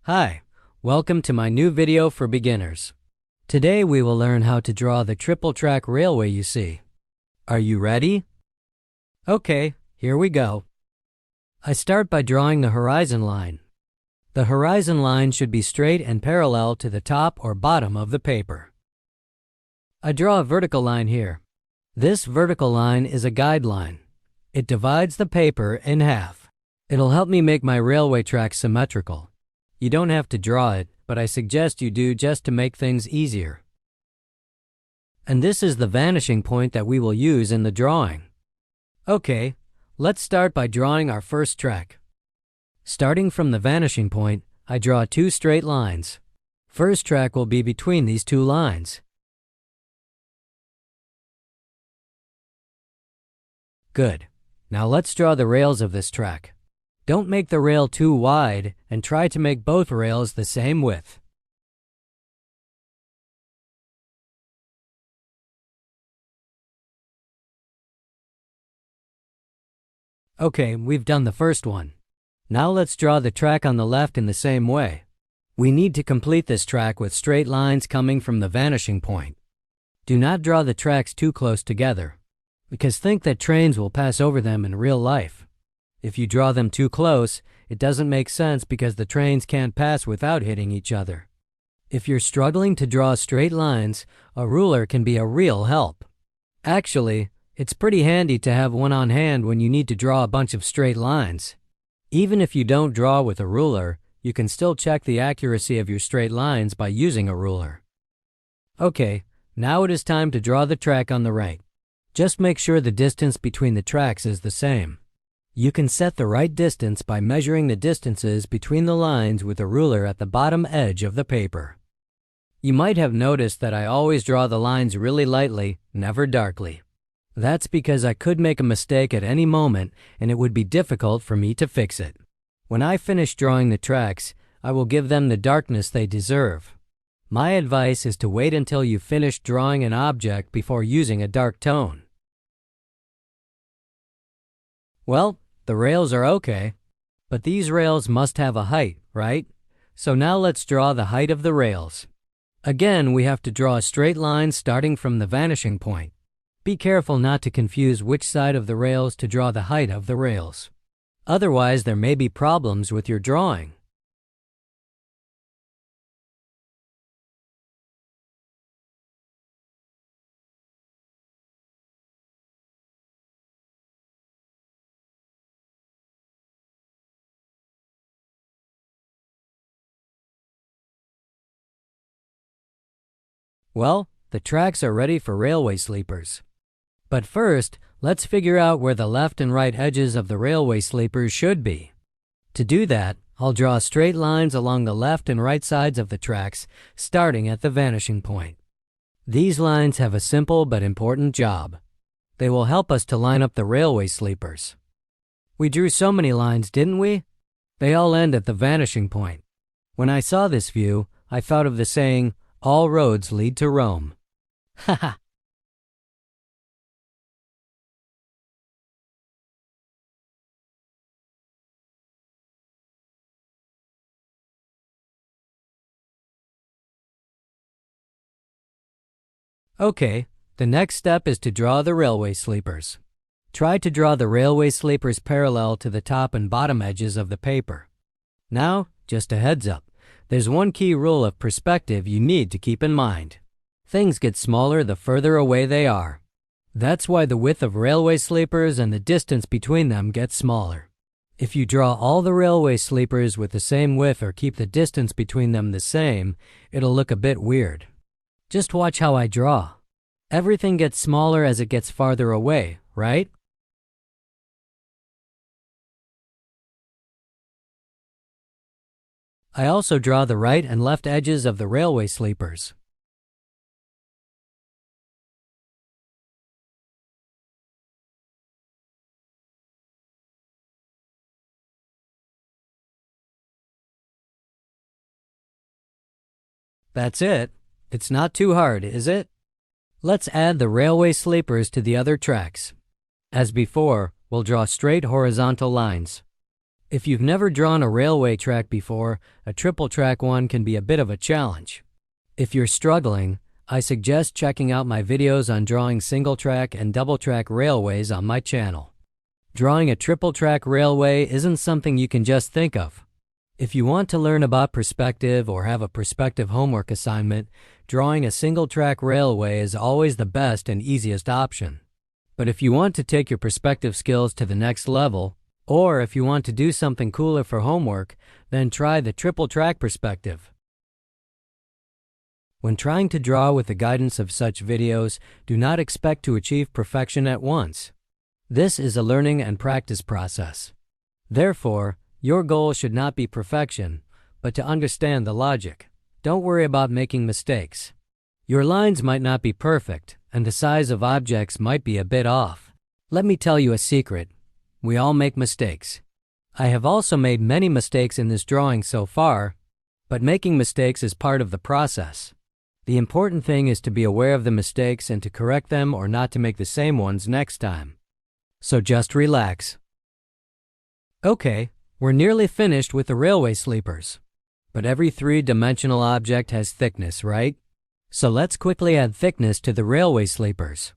Hi, welcome to my new video for beginners. Today we will learn how to draw the triple track railway you see. Are you ready? Okay, here we go. I start by drawing the horizon line. The horizon line should be straight and parallel to the top or bottom of the paper. I draw a vertical line here. This vertical line is a guideline. It divides the paper in half. It'll help me make my railway track symmetrical. You don't have to draw it, but I suggest you do just to make things easier. And this is the vanishing point that we will use in the drawing. Okay, let's start by drawing our first track. Starting from the vanishing point, I draw two straight lines. First track will be between these two lines. Good. Now let's draw the rails of this track. Don't make the rail too wide and try to make both rails the same width. Okay, we've done the first one. Now let's draw the track on the left in the same way. We need to complete this track with straight lines coming from the vanishing point. Do not draw the tracks too close together, because think that trains will pass over them in real life. If you draw them too close, it doesn't make sense because the trains can't pass without hitting each other. If you're struggling to draw straight lines, a ruler can be a real help. Actually, it's pretty handy to have one on hand when you need to draw a bunch of straight lines. Even if you don't draw with a ruler, you can still check the accuracy of your straight lines by using a ruler. Okay, now it is time to draw the track on the right. Just make sure the distance between the tracks is the same. You can set the right distance by measuring the distances between the lines with a ruler at the bottom edge of the paper. You might have noticed that I always draw the lines really lightly, never darkly. That's because I could make a mistake at any moment and it would be difficult for me to fix it. When I finish drawing the tracks, I will give them the darkness they deserve. My advice is to wait until you finish drawing an object before using a dark tone. Well, the rails are okay, but these rails must have a height, right? So now let's draw the height of the rails. Again, we have to draw a straight line starting from the vanishing point. Be careful not to confuse which side of the rails to draw the height of the rails. Otherwise, there may be problems with your drawing. Well, the tracks are ready for railway sleepers. But first, let's figure out where the left and right edges of the railway sleepers should be. To do that, I'll draw straight lines along the left and right sides of the tracks, starting at the vanishing point. These lines have a simple but important job. They will help us to line up the railway sleepers. We drew so many lines, didn't we? They all end at the vanishing point. When I saw this view, I thought of the saying, "All roads lead to Rome." Haha. Okay, the next step is to draw the railway sleepers. Try to draw the railway sleepers parallel to the top and bottom edges of the paper. Now, just a heads up, there's one key rule of perspective you need to keep in mind. Things get smaller the further away they are. That's why the width of railway sleepers and the distance between them gets smaller. If you draw all the railway sleepers with the same width or keep the distance between them the same, it'll look a bit weird. Just watch how I draw. Everything gets smaller as it gets farther away, right? I also draw the right and left edges of the railway sleepers. That's it. It's not too hard, is it? Let's add the railway sleepers to the other tracks. As before, we'll draw straight horizontal lines. If you've never drawn a railway track before, a triple track one can be a bit of a challenge. If you're struggling, I suggest checking out my videos on drawing single track and double track railways on my channel. Drawing a triple track railway isn't something you can just think of. If you want to learn about perspective or have a perspective homework assignment, drawing a single track railway is always the best and easiest option. But if you want to take your perspective skills to the next level, or if you want to do something cooler for homework, then try the triple track perspective. When trying to draw with the guidance of such videos, do not expect to achieve perfection at once. This is a learning and practice process. Therefore, your goal should not be perfection, but to understand the logic. Don't worry about making mistakes. Your lines might not be perfect, and the size of objects might be a bit off. Let me tell you a secret. We all make mistakes. I have also made many mistakes in this drawing so far, but making mistakes is part of the process. The important thing is to be aware of the mistakes and to correct them or not to make the same ones next time. So just relax. Okay, we're nearly finished with the railway sleepers. But every three-dimensional object has thickness, right? So let's quickly add thickness to the railway sleepers.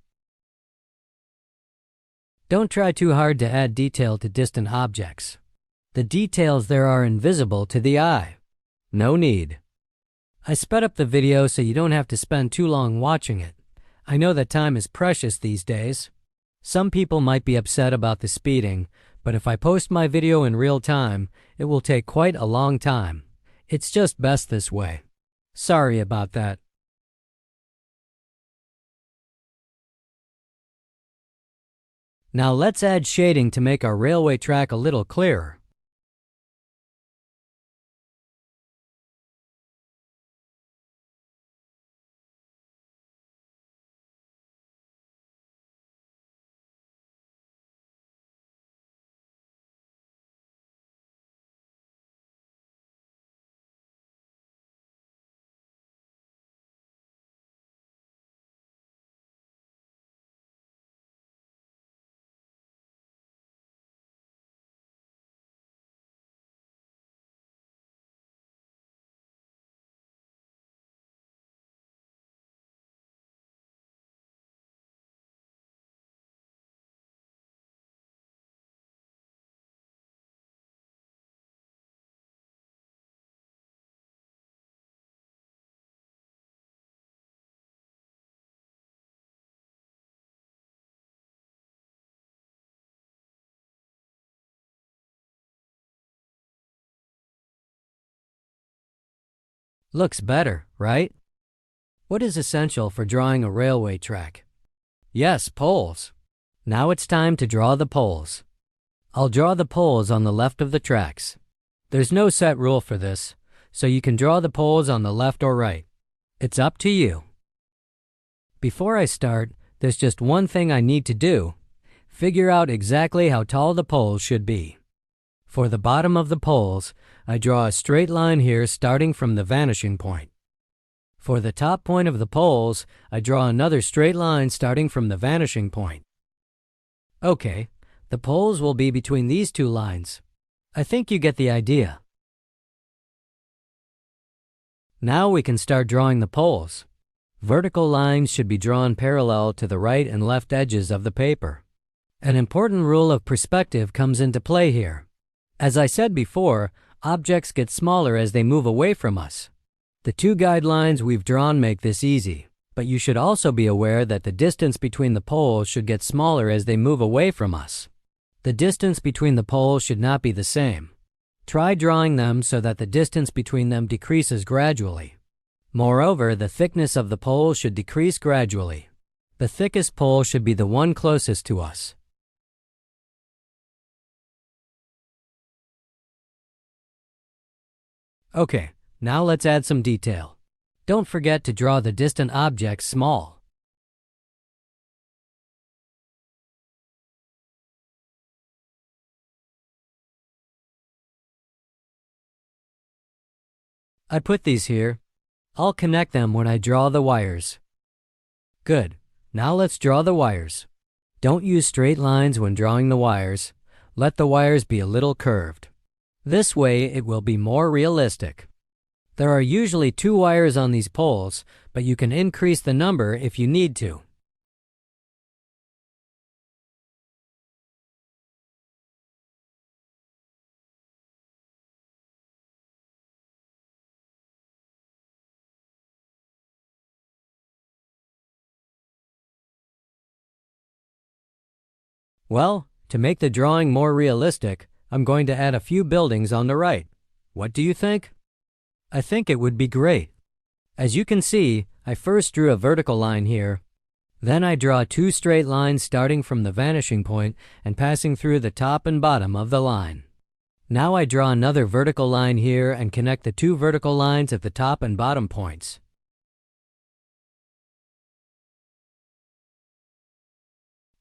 Don't try too hard to add detail to distant objects. The details there are invisible to the eye. No need. I sped up the video so you don't have to spend too long watching it. I know that time is precious these days. Some people might be upset about the speeding, but if I post my video in real time, it will take quite a long time. It's just best this way. Sorry about that. Now let's add shading to make our railway track a little clearer. Looks better, right? What is essential for drawing a railway track? Yes, poles. Now it's time to draw the poles. I'll draw the poles on the left of the tracks. There's no set rule for this, so you can draw the poles on the left or right. It's up to you. Before I start, there's just one thing I need to do. Figure out exactly how tall the poles should be. For the bottom of the poles, I draw a straight line here starting from the vanishing point. For the top point of the poles, I draw another straight line starting from the vanishing point. Okay, the poles will be between these two lines. I think you get the idea. Now we can start drawing the poles. Vertical lines should be drawn parallel to the right and left edges of the paper. An important rule of perspective comes into play here. As I said before, objects get smaller as they move away from us. The two guidelines we've drawn make this easy, but you should also be aware that the distance between the poles should get smaller as they move away from us. The distance between the poles should not be the same. Try drawing them so that the distance between them decreases gradually. Moreover, the thickness of the poles should decrease gradually. The thickest pole should be the one closest to us. Okay, now let's add some detail. Don't forget to draw the distant objects small. I put these here. I'll connect them when I draw the wires. Good. Now let's draw the wires. Don't use straight lines when drawing the wires. Let the wires be a little curved. This way it will be more realistic. There are usually 2 wires on these poles, but you can increase the number if you need to. Well, to make the drawing more realistic, I'm going to add a few buildings on the right. What do you think? I think it would be great. As you can see, I first drew a vertical line here. Then I draw 2 straight lines starting from the vanishing point and passing through the top and bottom of the line. Now I draw another vertical line here and connect the 2 vertical lines at the top and bottom points.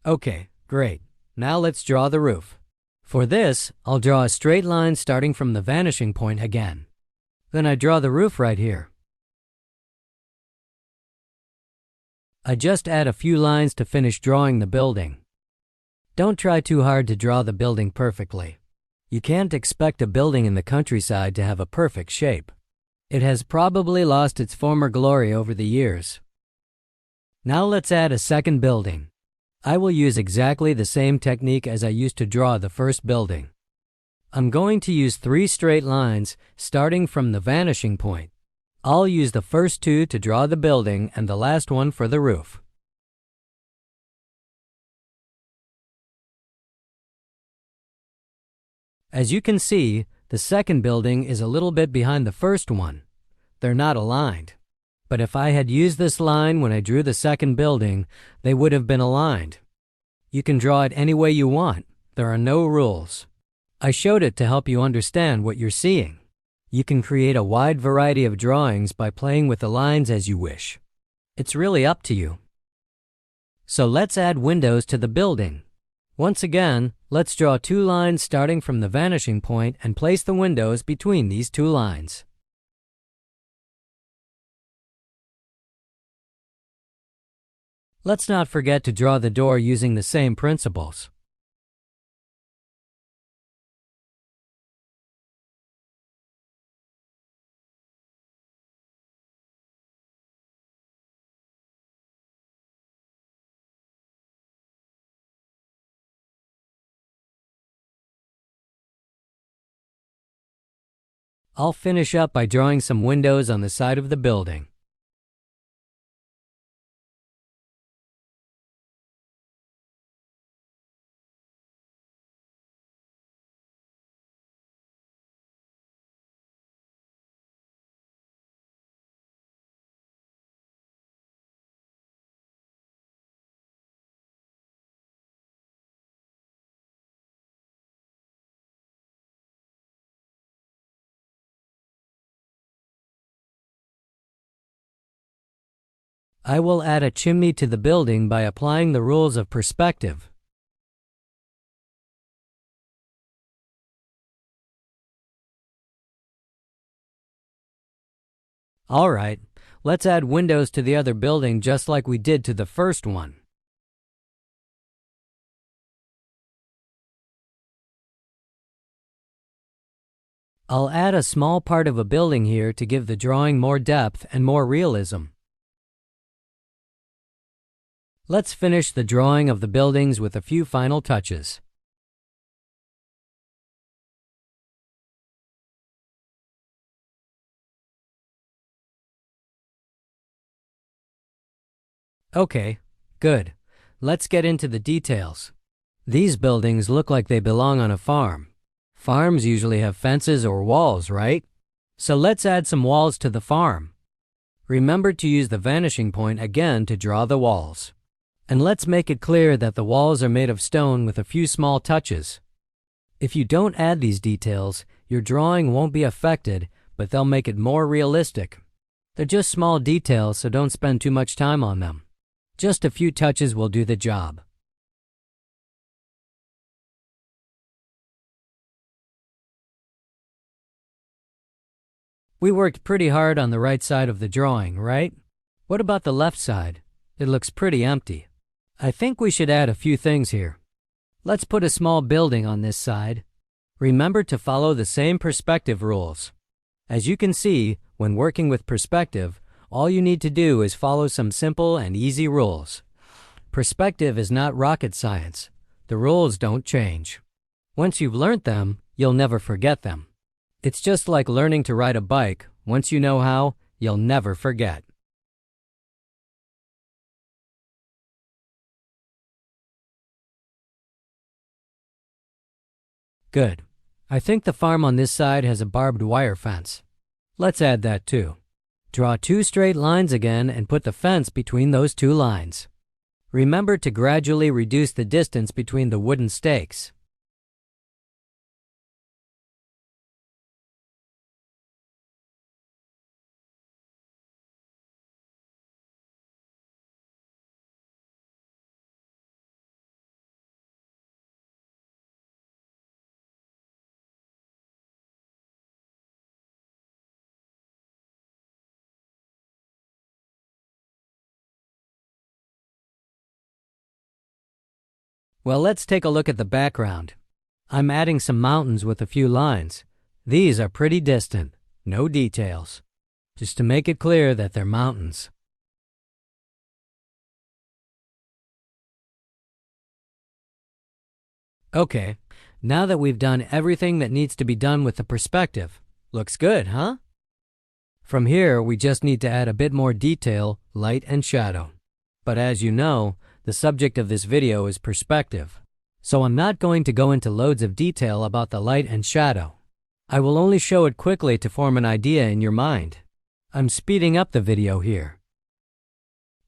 Okay, great. Now let's draw the roof. For this, I'll draw a straight line starting from the vanishing point again. Then I draw the roof right here. I just add a few lines to finish drawing the building. Don't try too hard to draw the building perfectly. You can't expect a building in the countryside to have a perfect shape. It has probably lost its former glory over the years. Now let's add a second building. I will use exactly the same technique as I used to draw the first building. I'm going to use 3 straight lines starting from the vanishing point. I'll use the first 2 to draw the building and the last one for the roof. As you can see, the second building is a little bit behind the first one. They're not aligned. But if I had used this line when I drew the second building, they would have been aligned. You can draw it any way you want. There are no rules. I showed it to help you understand what you're seeing. You can create a wide variety of drawings by playing with the lines as you wish. It's really up to you. So let's add windows to the building. Once again, let's draw 2 lines starting from the vanishing point and place the windows between these 2 lines. Let's not forget to draw the door using the same principles. I'll finish up by drawing some windows on the side of the building. I will add a chimney to the building by applying the rules of perspective. All right, let's add windows to the other building just like we did to the first one. I'll add a small part of a building here to give the drawing more depth and more realism. Let's finish the drawing of the buildings with a few final touches. Okay, good. Let's get into the details. These buildings look like they belong on a farm. Farms usually have fences or walls, right? So let's add some walls to the farm. Remember to use the vanishing point again to draw the walls. And let's make it clear that the walls are made of stone with a few small touches. If you don't add these details, your drawing won't be affected, but they'll make it more realistic. They're just small details, so don't spend too much time on them. Just a few touches will do the job. We worked pretty hard on the right side of the drawing, right? What about the left side? It looks pretty empty. I think we should add a few things here. Let's put a small building on this side. Remember to follow the same perspective rules. As you can see, when working with perspective, all you need to do is follow some simple and easy rules. Perspective is not rocket science. The rules don't change. Once you've learnt them, you'll never forget them. It's just like learning to ride a bike. Once you know how, you'll never forget. Good. I think the farm on this side has a barbed wire fence. Let's add that too. Draw 2 straight lines again and put the fence between those 2 lines. Remember to gradually reduce the distance between the wooden stakes. Well, let's take a look at the background. I'm adding some mountains with a few lines. These are pretty distant, no details, just to make it clear that they're mountains. Okay, now that we've done everything that needs to be done with the perspective, looks good, huh? From here, we just need to add a bit more detail, light and shadow. But as you know, the subject of this video is perspective, so I'm not going to go into loads of detail about the light and shadow. I will only show it quickly to form an idea in your mind. I'm speeding up the video here.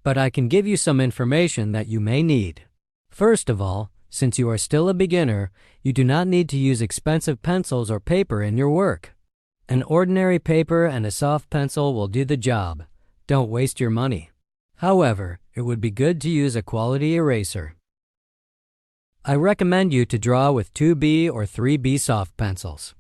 But I can give you some information that you may need. First of all, since you are still a beginner, you do not need to use expensive pencils or paper in your work. An ordinary paper and a soft pencil will do the job. Don't waste your money. However, it would be good to use a quality eraser. I recommend you to draw with 2B or 3B soft pencils.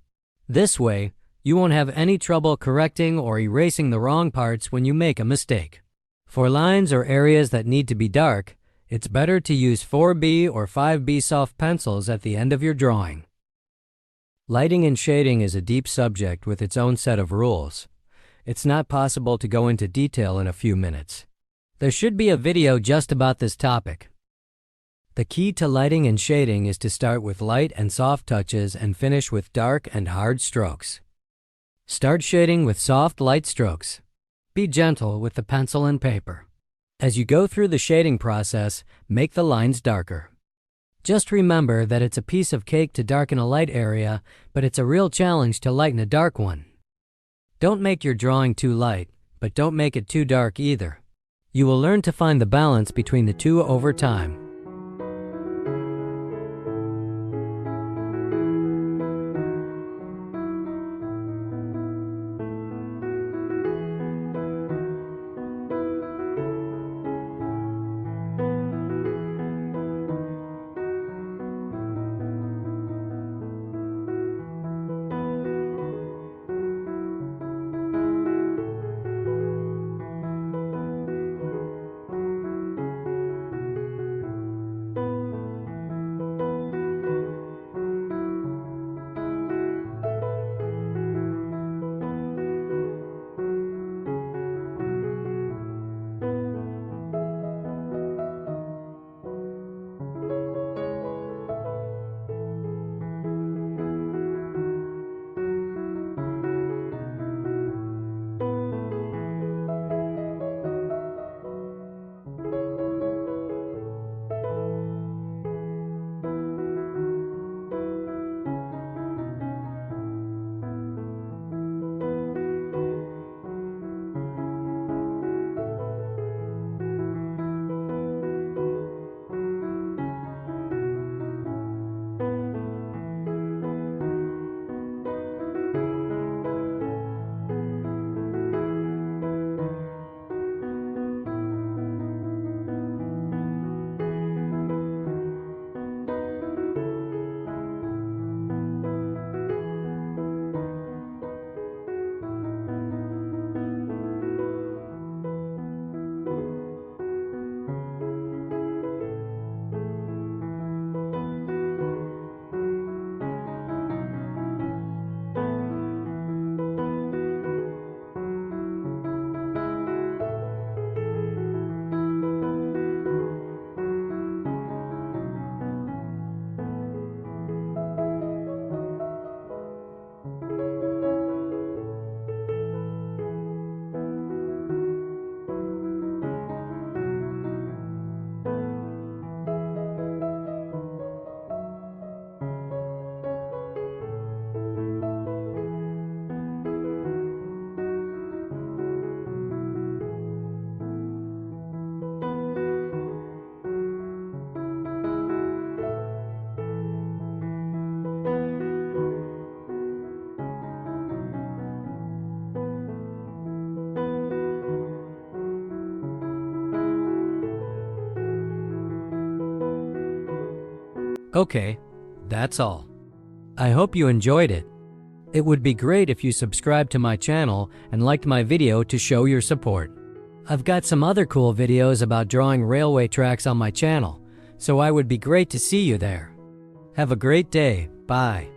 This way, you won't have any trouble correcting or erasing the wrong parts when you make a mistake. For lines or areas that need to be dark, it's better to use 4B or 5B soft pencils at the end of your drawing. Lighting and shading is a deep subject with its own set of rules. It's not possible to go into detail in a few minutes. There should be a video just about this topic. The key to lighting and shading is to start with light and soft touches and finish with dark and hard strokes. Start shading with soft, light strokes. Be gentle with the pencil and paper. As you go through the shading process, make the lines darker. Just remember that it's a piece of cake to darken a light area, but it's a real challenge to lighten a dark one. Don't make your drawing too light, but don't make it too dark either. You will learn to find the balance between the two over time. Okay, that's all. I hope you enjoyed it. It would be great if you subscribed to my channel and liked my video to show your support. I've got some other cool videos about drawing railway tracks on my channel, so I would be great to see you there. Have a great day. Bye.